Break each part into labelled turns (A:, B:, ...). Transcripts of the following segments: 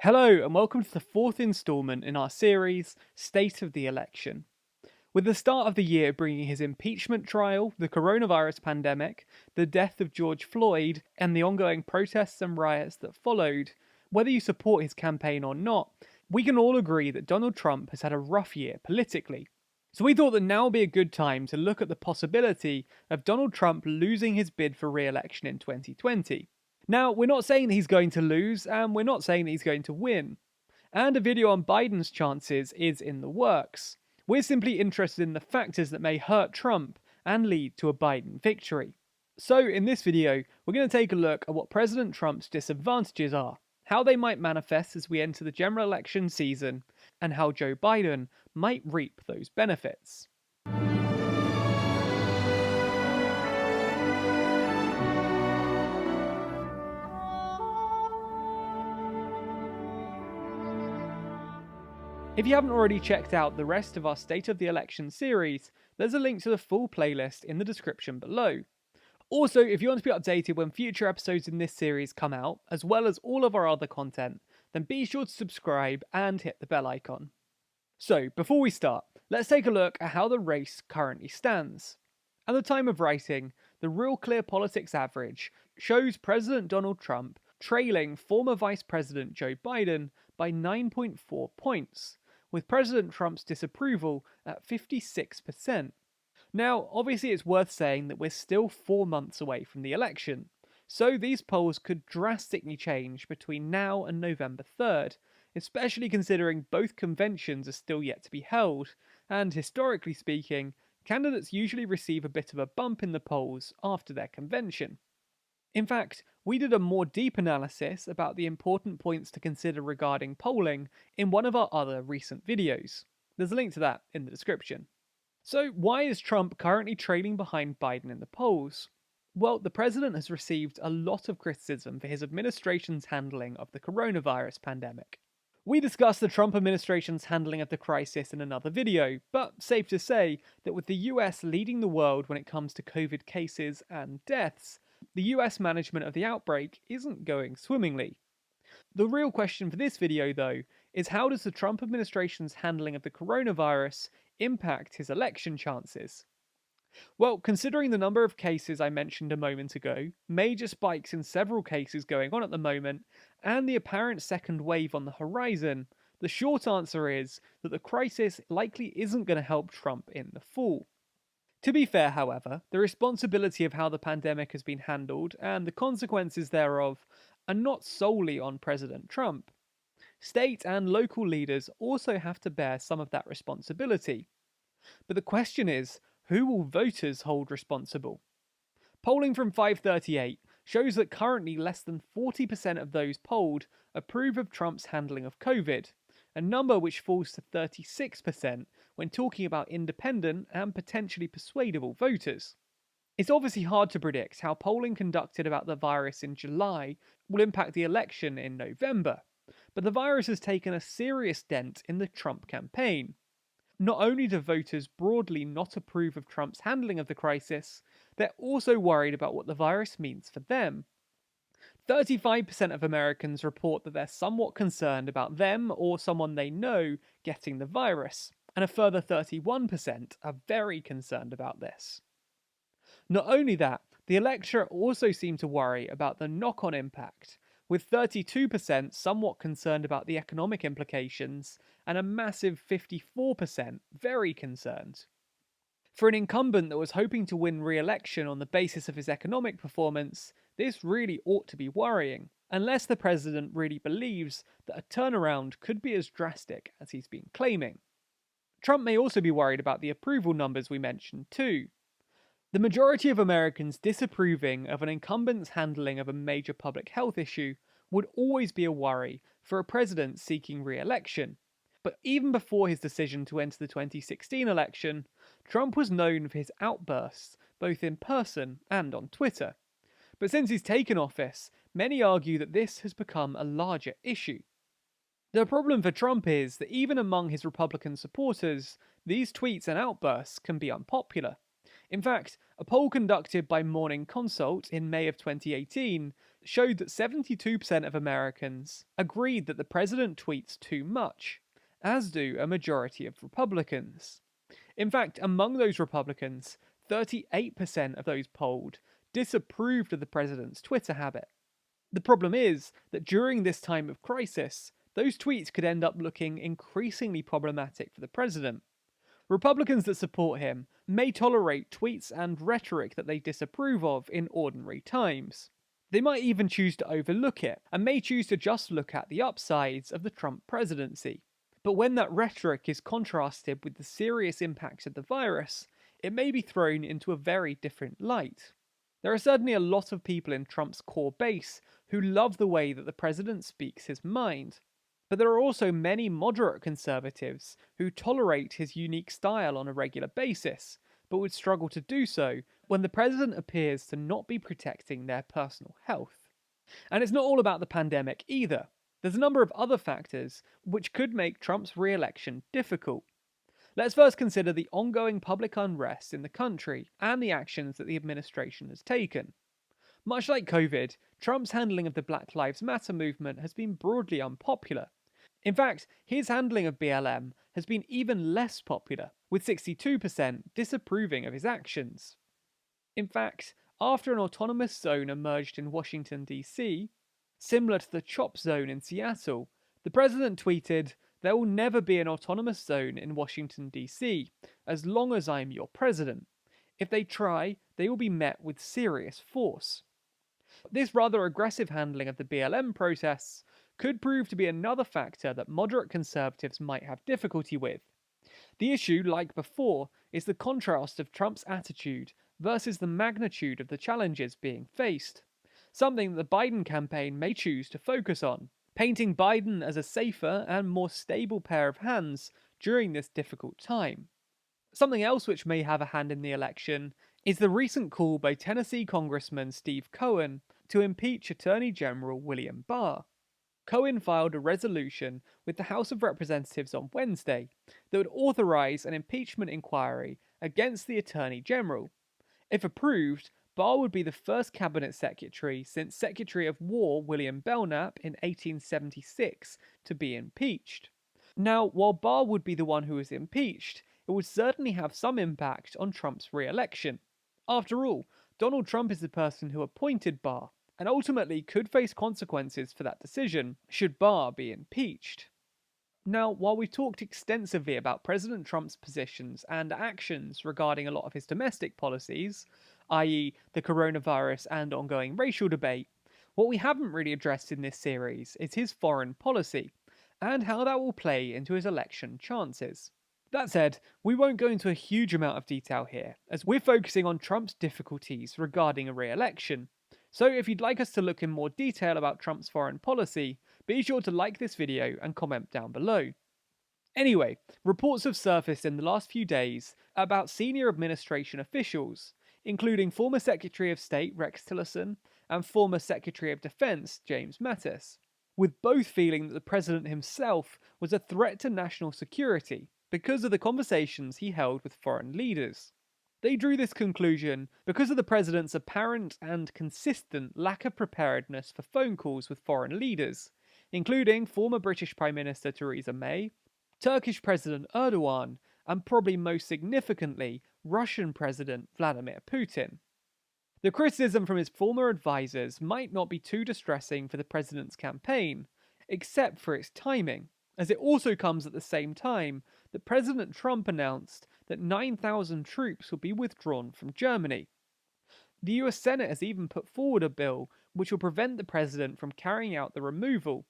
A: Hello, and welcome to the fourth instalment in our series, State of the Election. With the start of the year bringing his impeachment trial, the coronavirus pandemic, the death of George Floyd, and the ongoing protests and riots that followed, whether you support his campaign or not, we can all agree that Donald Trump has had a rough year politically. So we thought that now would be a good time to look at the possibility of Donald Trump losing his bid for re-election in 2020. Now, we're not saying that he's going to lose, and we're not saying that he's going to win. And a video on Biden's chances is in the works. We're simply interested in the factors that may hurt Trump and lead to a Biden victory. So, in this video, we're going to take a look at what President Trump's disadvantages are, how they might manifest as we enter the general election season, and how Joe Biden might reap those benefits. If you haven't already checked out the rest of our State of the Election series, there's a link to the full playlist in the description below. Also, if you want to be updated when future episodes in this series come out, as well as all of our other content, then be sure to subscribe and hit the bell icon. So, before we start, let's take a look at how the race currently stands. At the time of writing, the Real Clear Politics average shows President Donald Trump trailing former Vice President Joe Biden by 9.4 points, with President Trump's disapproval at 56%. Now, obviously it's worth saying that we're still 4 months away from the election, so these polls could drastically change between now and November 3rd, especially considering both conventions are still yet to be held, and historically speaking, candidates usually receive a bit of a bump in the polls after their convention. In fact, we did a more deep analysis about the important points to consider regarding polling in one of our other recent videos. There's a link to that in the description. So why is Trump currently trailing behind Biden in the polls? Well, the president has received a lot of criticism for his administration's handling of the coronavirus pandemic. We discussed the Trump administration's handling of the crisis in another video, but safe to say that with the US leading the world when it comes to COVID cases and deaths, the US management of the outbreak isn't going swimmingly. The real question for this video, though, is how does the Trump administration's handling of the coronavirus impact his election chances? Well, considering the number of cases I mentioned a moment ago, major spikes in several cases going on at the moment, and the apparent second wave on the horizon, the short answer is that the crisis likely isn't going to help Trump in the fall. To be fair, however, the responsibility of how the pandemic has been handled and the consequences thereof are not solely on President Trump. State and local leaders also have to bear some of that responsibility. But the question is, who will voters hold responsible? Polling from 538 shows that currently less than 40% of those polled approve of Trump's handling of COVID, a number which falls to 36% when talking about independent and potentially persuadable voters. It's obviously hard to predict how polling conducted about the virus in July will impact the election in November, but the virus has taken a serious dent in the Trump campaign. Not only do voters broadly not approve of Trump's handling of the crisis, they're also worried about what the virus means for them. 35% of Americans report that they're somewhat concerned about them or someone they know getting the virus, and a further 31% are very concerned about this. Not only that, the electorate also seem to worry about the knock-on impact, with 32% somewhat concerned about the economic implications, and a massive 54% very concerned. For an incumbent that was hoping to win re-election on the basis of his economic performance, this really ought to be worrying, unless the president really believes that a turnaround could be as drastic as he's been claiming. Trump may also be worried about the approval numbers we mentioned too. The majority of Americans disapproving of an incumbent's handling of a major public health issue would always be a worry for a president seeking re-election. But even before his decision to enter the 2016 election, Trump was known for his outbursts, both in person and on Twitter. But since he's taken office, many argue that this has become a larger issue. The problem for Trump is that even among his Republican supporters, these tweets and outbursts can be unpopular. In fact, a poll conducted by Morning Consult in May of 2018 showed that 72% of Americans agreed that the president tweets too much, as do a majority of Republicans. In fact, among those Republicans, 38% of those polled disapproved of the president's Twitter habit. The problem is that during this time of crisis, those tweets could end up looking increasingly problematic for the president. Republicans that support him may tolerate tweets and rhetoric that they disapprove of in ordinary times. They might even choose to overlook it, and may choose to just look at the upsides of the Trump presidency. But when that rhetoric is contrasted with the serious impacts of the virus, it may be thrown into a very different light. There are certainly a lot of people in Trump's core base who love the way that the president speaks his mind. But there are also many moderate conservatives who tolerate his unique style on a regular basis, but would struggle to do so when the president appears to not be protecting their personal health. And it's not all about the pandemic either. There's a number of other factors which could make Trump's re-election difficult. Let's first consider the ongoing public unrest in the country and the actions that the administration has taken. Much like COVID, Trump's handling of the Black Lives Matter movement has been broadly unpopular. In fact, his handling of BLM has been even less popular, with 62% disapproving of his actions. In fact, after an autonomous zone emerged in Washington, D.C., similar to the CHOP zone in Seattle, the president tweeted, "There will never be an autonomous zone in Washington, D.C., as long as I'm your president. If they try, they will be met with serious force." This rather aggressive handling of the BLM protests could prove to be another factor that moderate conservatives might have difficulty with. The issue, like before, is the contrast of Trump's attitude versus the magnitude of the challenges being faced, something that the Biden campaign may choose to focus on, painting Biden as a safer and more stable pair of hands during this difficult time. Something else which may have a hand in the election is the recent call by Tennessee Congressman Steve Cohen to impeach Attorney General William Barr. Cohen filed a resolution with the House of Representatives on Wednesday that would authorize an impeachment inquiry against the Attorney General. If approved, Barr would be the first cabinet secretary since Secretary of War William Belknap in 1876 to be impeached. Now, while Barr would be the one who was impeached, it would certainly have some impact on Trump's re-election. After all, Donald Trump is the person who appointed Barr, and ultimately could face consequences for that decision should Barr be impeached. Now, while we've talked extensively about President Trump's positions and actions regarding a lot of his domestic policies, i.e. the coronavirus and ongoing racial debate, what we haven't really addressed in this series is his foreign policy, and how that will play into his election chances. That said, we won't go into a huge amount of detail here, as we're focusing on Trump's difficulties regarding a re-election. So if you'd like us to look in more detail about Trump's foreign policy, be sure to like this video and comment down below. Anyway, reports have surfaced in the last few days about senior administration officials, including former Secretary of State Rex Tillerson and former Secretary of Defense James Mattis, with both feeling that the president himself was a threat to national security because of the conversations he held with foreign leaders. They drew this conclusion because of the president's apparent and consistent lack of preparedness for phone calls with foreign leaders, including former British Prime Minister Theresa May, Turkish President Erdogan, and probably most significantly, Russian President Vladimir Putin. The criticism from his former advisors might not be too distressing for the president's campaign, except for its timing, as it also comes at the same time that President Trump announced that 9,000 troops will be withdrawn from Germany. The US Senate has even put forward a bill which will prevent the president from carrying out the removal,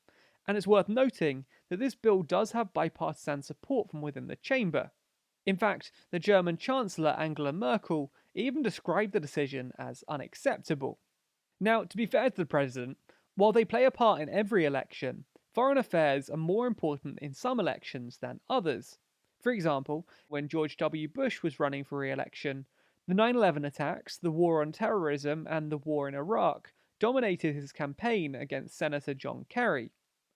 A: and it's worth noting that this bill does have bipartisan support from within the chamber. In fact, the German Chancellor Angela Merkel even described the decision as unacceptable. Now, to be fair to the president, while they play a part in every election, foreign affairs are more important in some elections than others. For example, when George W. Bush was running for re-election, the 9/11 attacks, the war on terrorism, and the war in Iraq dominated his campaign against Senator John Kerry.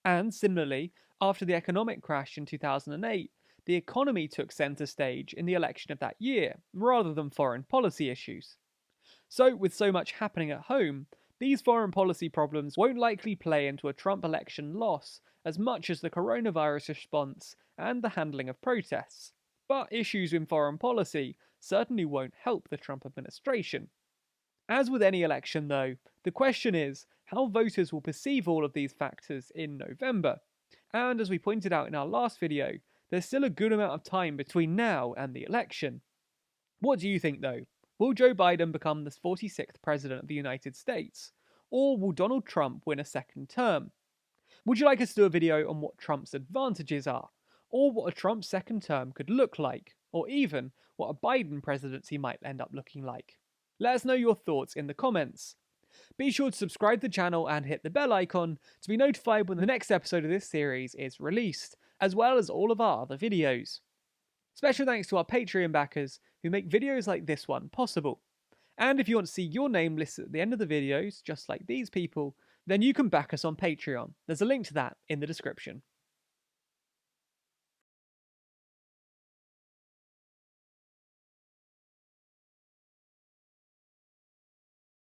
A: And similarly, after the economic crash in 2008, the economy took centre stage in the election of that year, rather than foreign policy issues. So, with so much happening at home, These foreign policy problems won't likely play into a Trump election loss as much as the coronavirus response and the handling of protests. But issues in foreign policy certainly won't help the Trump administration. As with any election, though, the question is how voters will perceive all of these factors in November. And as we pointed out in our last video, there's still a good amount of time between now and the election. What do you think, though? Will Joe Biden become the 46th President of the United States? Or will Donald Trump win a second term? Would you like us to do a video on what Trump's advantages are? Or what a Trump second term could look like? Or even what a Biden presidency might end up looking like? Let us know your thoughts in the comments. Be sure to subscribe to the channel and hit the bell icon to be notified when the next episode of this series is released, as well as all of our other videos. Special thanks to our Patreon backers who make videos like this one possible. And if you want to see your name listed at the end of the videos, just like these people, then you can back us on Patreon. There's a link to that in the description.